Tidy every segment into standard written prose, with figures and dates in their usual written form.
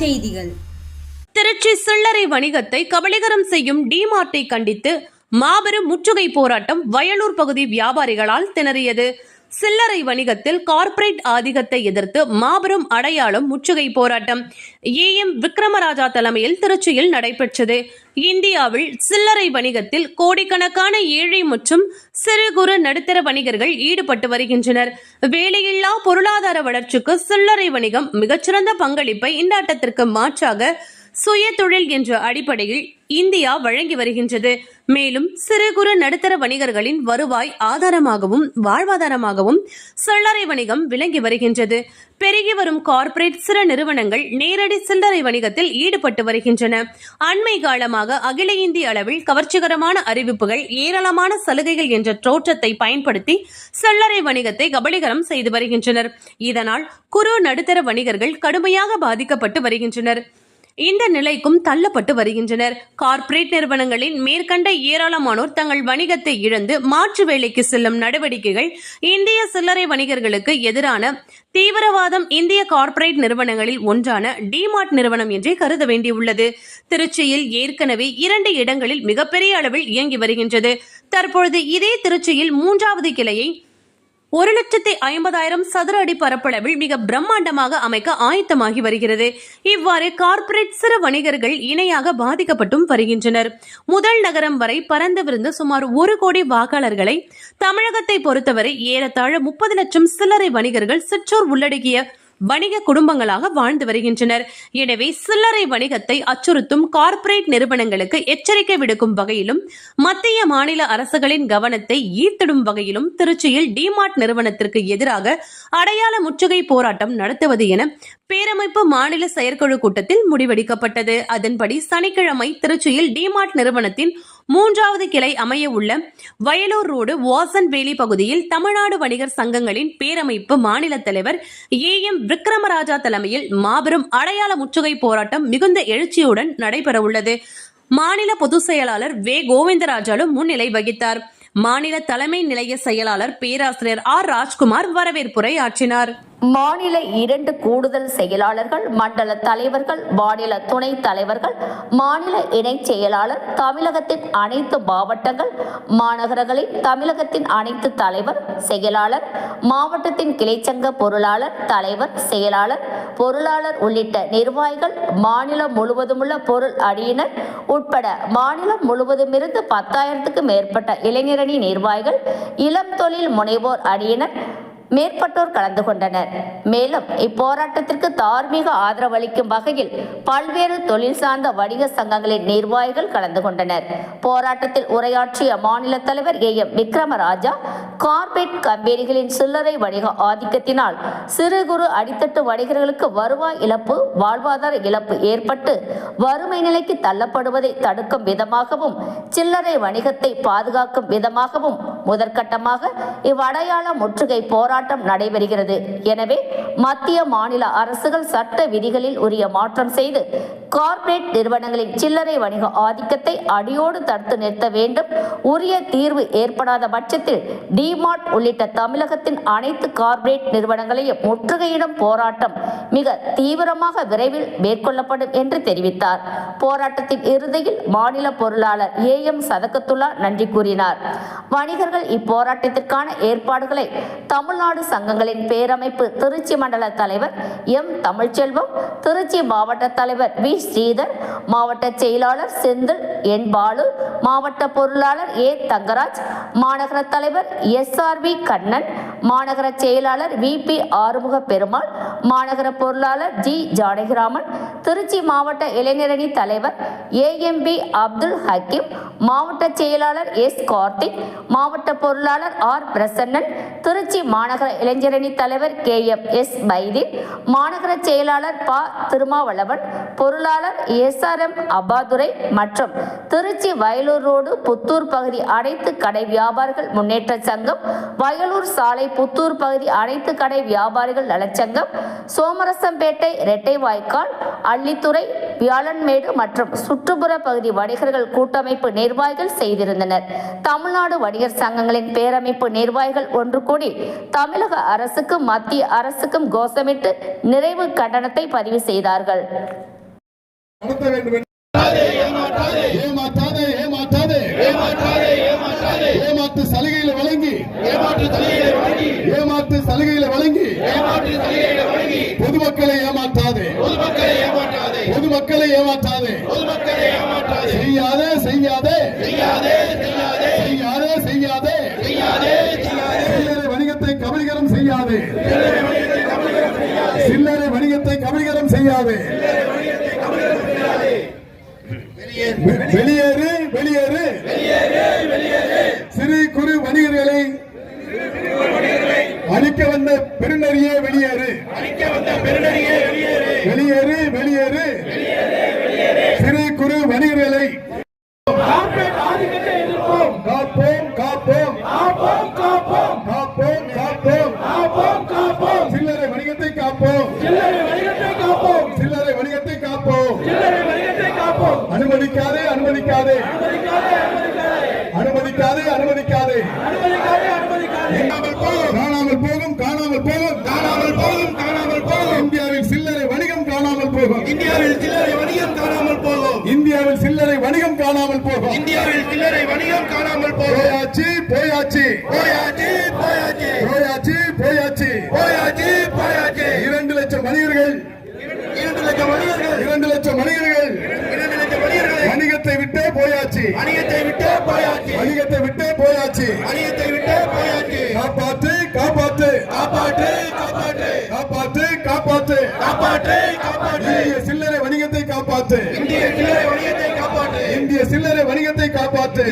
செய்திகள். திருச்சி சில்லறை வணிகத்தை கபலீகரம் செய்யும் டிமார்ட்டை கண்டித்து மாபெரும் முற்றுகை போராட்டம் வயலூர் பகுதி வியாபாரிகளால் திணறியது. சில்லறை வணிகத்தில் கார்ப்பரேட் ஆதிக்கத்தை எதிர்த்து மாபெரும் அடையாளம் முற்றுகை போராட்டம் ஏஎம் விக்ரமராஜா தலைமையில் திருச்சியில் நடைபெற்றது. இந்தியாவில் சில்லறை வணிகத்தில் கோடிக்கணக்கான ஏழை மற்றும் சிறு குறு நடுத்தர வணிகர்கள் ஈடுபட்டு வருகின்றனர். வேலையில்லா பொருளாதார வளர்ச்சிக்கு சில்லறை வணிகம் மிகச்சிறந்த பங்களிப்பை இந்தாட்டத்திற்கு மாற்றாக சுய தொழில் என்ற அடிப்படையில் இந்தியா வழங்கி வருகின்றது. மேலும் சிறு குறு நடுத்தர வணிகர்களின் வருவாய் ஆதாரமாகவும் வாழ்வாதாரமாகவும் சில்லறை வணிகம் விளங்கி வருகின்றது. பெருகி வரும் கார்ப்பரேட் சிறு நிறுவனங்கள் நேரடி சில்லறை வணிகத்தில் ஈடுபட்டு வருகின்றன. அண்மை காலமாக அகில இந்திய அளவில் கவர்ச்சிகரமான அறிவிப்புகள், ஏராளமான சலுகைகள் என்ற தோற்றத்தை பயன்படுத்தி சில்லறை வணிகத்தை கபலீகரம் செய்து வருகின்றனர். இதனால் குறு நடுத்தர வணிகர்கள் கடுமையாக பாதிக்கப்பட்டு வருகின்றனர். இந்த நிலைக்கும் தள்ளப்பட்டு வருகின்றனர். கார்ப்பரேட் நிறுவனங்களின் மேற்கண்ட ஏராளமானோர் தங்கள் வணிகத்தை இழந்து மாற்று வேலைக்கு செல்லும் நடவடிக்கைகள் இந்திய சில்லறை வணிகர்களுக்கு எதிரான தீவிரவாதம். இந்திய கார்ப்பரேட் நிறுவனங்களில் ஒன்றான டிமார்ட் நிறுவனம் என்றே கருத வேண்டியுள்ளது. திருச்சியில் ஏற்கனவே 2 இடங்களில் மிகப்பெரிய அளவில் இயங்கி வருகின்றது. தற்பொழுது இதே திருச்சியில் 3வது கிளையை 1,50,000 சதுர அடி பரப்பளவில் மிக பிரம்மாண்டமாக அமைக்க ஆயத்தமாகி வருகிறது. இவ்வாறு கார்ப்பரேட் சிறு வணிகர்கள் இணையாக பாதிக்கப்பட்டும் வருகின்றனர். முதல் நகரம் வரை பறந்து விருந்து சுமார் 1 கோடி வாக்காளர்களை தமிழகத்தை பொறுத்தவரை ஏறத்தாழ 30 லட்சம் சில்லறை வணிகர்கள் சிற்றூர் உள்ளடக்கிய வணிக குடும்பங்களாக வாழ்ந்து வருகின்றனர். எனவே சில்லறை வணிகத்தை அச்சுறுத்தும் கார்ப்பரேட் நிறுவனங்களுக்கு எச்சரிக்கை விடுக்கும் வகையிலும் மத்திய மாநில அரசுகளின் கவனத்தை ஈர்த்திடும் வகையிலும் திருச்சியில் டிமார்ட் நிறுவனத்திற்கு எதிராக அடையாள முற்றுகை போராட்டம் நடத்துவது என பேரமைப்பு மாநில செயற்குழு கூட்டத்தில் முடிவெடுக்கப்பட்டது. அதன்படி சனிக்கிழமை திருச்சியில் டிமார்ட் நிறுவனத்தின் 3வது கிளை அமைய உள்ள வயலூர் ரோடு வாசன்வேலி பகுதியில் தமிழ்நாடு வணிகர் சங்கங்களின் பேரமைப்பு மாநில தலைவர் ஏஎம் விக்ரமராஜா தலைமையில் மாபெரும் அடையாள முற்றுகை போராட்டம் மிகுந்த எழுச்சியுடன் நடைபெறவுள்ளது. மாநில பொதுச் செயலாளர் வே கோவிந்தராஜாலு முன்னிலை வகித்தார். மாநில தலைமை நிலைய செயலாளர் பேராசிரியர் ஆர் ராஜ்குமார் வரவேற்புரை ஆற்றினார். மாநில 2 கூடுதல் செயலாளர்கள், மண்டல தலைவர்கள், மாநில துணை தலைவர்கள், மாநில இணைச் செயலாளர், தமிழகத்தின் அனைத்து மாவட்டங்கள், மாநகரங்களின் தமிழகத்தின் அனைத்து தலைவர், செயலாளர், மாவட்டத்தின் கிளைச்சங்க பொருளாளர், தலைவர், செயலாளர், பொருளாளர் உள்ளிட்ட நிர்வாகிகள், மாநிலம் முழுவதுமுள்ள பொருள் அணியினர் உட்பட மாநிலம் முழுவதுமிருந்து 10,000க்கும் மேற்பட்ட இளைஞரணி நிர்வாகிகள், இளம் தொழில் முனைவோர் அணியினர் மேற்பட்டோர் கலந்து கொண்டனர். மேலும் இப்போராட்டத்திற்கு தார்மீக ஆதரவு அளிக்கும் வகையில் பல்வேறு தொழில் சார்ந்த வணிக சங்கங்களின் நிர்வாகிகள் கலந்து கொண்டனர். போராட்டத்தில் உரையாற்றிய மாநில தலைவர் ஏஎம் விக்ரமராஜா, கார்ப்பரேட் கம்பெனிகளின் சில்லறை வணிக ஆதிக்கத்தினால் சிறு குறு அடித்தட்டு வணிகர்களுக்கு வருவாய் இழப்பு, வாழ்வாதார இழப்பு ஏற்பட்டு வறுமை நிலைக்கு தள்ளப்படுவதை தடுக்கும் விதமாகவும் சில்லறை வணிகத்தை பாதுகாக்கும் விதமாகவும் முதற்கட்டமாக இவ்வடையாள முற்றுகை போராட்டம் நடைபெறுகிறது. எனவே மத்திய மாநில அரசுகள் சட்ட விதிகளில் உரிய மாற்றம் செய்து கார்ப்பரேட் நிறுவனங்களின் சில்லறை வணிக ஆதிக்கத்தை அடியோடு தடுத்து நிறுத்த வேண்டும். உரிய தீர்வு ஏற்படாத பட்சத்தில் டிமார்ட் உள்ளிட்ட தமிழகத்தின் அனைத்து கார்ப்பரேட் நிறுவனங்களையும் முற்றுகையிடும் போராட்டம் மிக தீவிரமாக விரைவில் மேற்கொள்ளப்படும் என்று தெரிவித்தார். போராட்டத்தின் இறுதியில் மாநில பொருளாளர் ஏஎம் சதகத்துல்லா நன்றி கூறினார். வணிகர்கள் இப்போராட்டத்திற்கான ஏற்பாடுகளை தமிழ்நாடு சங்கங்களின் பேரமைப்பு திருச்சி மண்டல தலைவர் எம் தமிழ்ச்செல்வம், திருச்சி மாவட்ட தலைவர் வி ஸ்ரீதர், மாவட்ட செயலாளர் செந்தில் என் பாலு, மாவட்ட பொருளாளர் ஏ தங்கராஜ், மாநகர தலைவர் SRV கண்ணன், மாநகர செயலாளர் VP ஆறுமுக பெருமாள், மாநகர பொருளாளர் G ஜானகிராமன், திருச்சி மாவட்ட இளைஞரணி தலைவர் AMB அப்துல் ஹக்கீம், மாவட்ட செயலாளர் S கார்த்திக், மாவட்ட பொருளாளர் R பிரசன்னன், திருச்சி மாநகர இளைஞரணி தலைவர் KMS பைதீன், மாநகர செயலாளர் ப திருமாவளவன், பொருளாளர் SRM அபாதுரை மற்றும் திருச்சி வயலூர் ரோடு புத்தூர் பகுதி அனைத்து கடை வியாபாரிகள் முன்னேற்ற சங்கம், வயலூர் சாலை புத்தூர் பகுதி அனைத்து கடை வியாபாரிகள் நலச்சங்கம், சோமரசம்பேட்டை இரட்டை வாய்க்கால், அள்ளித்துறை வியாழன்மேடு மற்றும் சுற்றுப்புற பகுதி வணிகர்கள் கூட்டமைப்பு நிர்வாகிகள் செய்திருந்தனர். தமிழ்நாடு வணிகர் சங்கங்களின் பேரமைப்பு நிர்வாகிகள் ஒன்று கூடி தமிழக அரசுக்கும் மத்திய அரசுக்கும் கோஷமிட்டு நிறைவு கண்டனத்தை பதிவு செய்தார்கள். ஏமாற்று சலுகைகளை வழங்கி பொதுமக்களை ஏமாற்றாதே செய்யாதே சில்லறை வணிகத்தை கபலீகரம் செய்யாதே வெளியேறு சிறு குறு வணிகர்களை அழிக்க வந்த பெருநரியே வெளியேறு சிறு குறு வணிகர்களை காப்போம் சில்லறை வணிகத்தை காப்போம் அனுமதிக்காதே காணாமல் போகும் இந்தியாவில் சில்லறை வணிகம் காணாமல் போகும் போயாச்சு 2 லட்சம் மனிதர்கள் வணிகத்தை விட்டே போயாச்சு காப்பாற்று இந்திய சில்லறை வணிகத்தை காப்பாற்று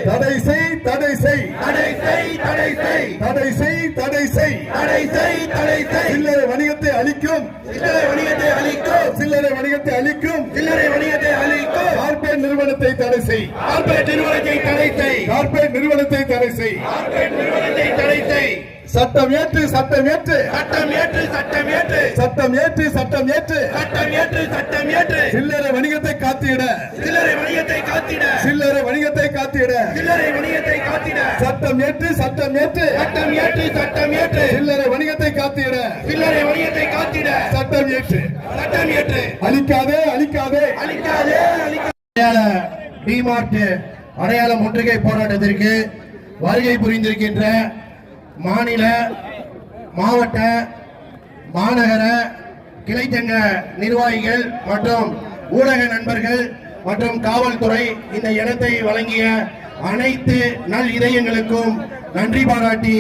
தடை செய் சில்லறை வணிகத்தை அழிக்கும் கார்ப்பரேட் நிறுவனத்தை தடை செய் சட்டம் ஏற்று சில்லறை வணிகத்தை காத்திட சட்டம் ஏற்று சில்லறை வணிகத்தை காத்திட சட்டம் ஏற்று அழிக்காதே டிமார்ட் அடையாள முற்றுகை போராட்டத்திற்கு வருகை புரிந்திருக்கின்ற மாநில, மாவட்ட, மாநகர கிளைச்சங்க நிர்வாகிகள் மற்றும் ஊடக நண்பர்கள் மற்றும் காவல்துறை இந்த இடத்தை வழங்கிய அனைத்து நல் இதயங்களுக்கும் நன்றி பாராட்டி